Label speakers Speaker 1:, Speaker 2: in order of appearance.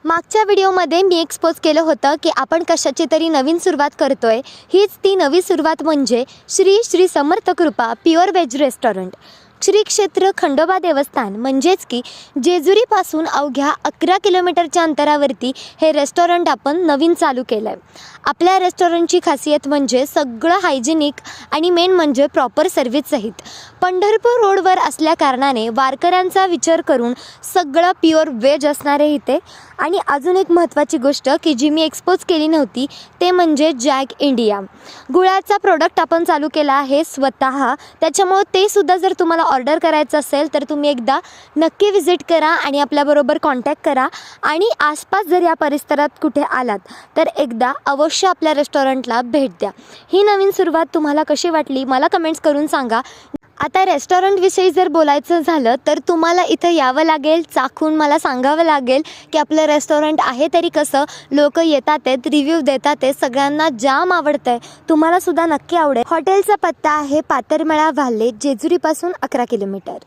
Speaker 1: मागच्या व्हिडिओमध्ये मी एक्सपोज केलं होतं की आपण कशाची तरी नवीन सुरुवात करतोय। हीच ती नवी सुरुवात म्हणजे श्री श्री समर्थ कृपा प्युअर व्हेज रेस्टॉरंट। श्री क्षेत्र खंडोबा देवस्थान म्हणजेच की जेजुरीपासून अवघ्या 11 किलोमीटरच्या अंतरावरती हे रेस्टॉरंट आपण नवीन चालू केलं आहे। आपल्या रेस्टॉरंटची खासियत म्हणजे सगळं हायजेनिक आणि मेन म्हणजे प्रॉपर सर्व्हिस सहित। पंढरपूर रोडवर असल्या कारणाने वारकऱ्यांचा विचार करून सगळं प्युअर व्हेज असणार आहे इथे। आणि अजून एक महत्त्वाची गोष्ट की जी मी एक्सपोज केली नव्हती ते म्हणजे जॅक इंडिया गुळाचा प्रोडक्ट आपण चालू केला आहे स्वतः। त्याच्यामुळे ते सुद्धा जर तुम्हाला ऑर्डर करायचं असेल तर तुम्ही एकदा नक्की विजिट करा आणि आपल्याबरोबर कॉन्टॅक्ट करा। आणि आसपास जर या परिसरात कुठे आलात तर एकदा अवश्य आपल्या रेस्टॉरंटला भेट द्या। ही नवीन सुरुवात तुम्हाला कशी वाटली मला कमेंट्स करून सांगा। आता रेस्टॉरंटविषयी जर बोलायचं झालं तर तुम्हाला इथं यावं लागेल, चाखून मला सांगावं लागेल की आपलं रेस्टॉरंट आहे तरी कसं। लोक येतात आहेत, रिव्ह्यू देतात आहेत, सगळ्यांना जाम आवडतं आहे, तुम्हालासुद्धा नक्की आवडेल। हॉटेलचा पत्ता आहे पातरमळा वाल्हे, जेजुरीपासून 11 किलोमीटर।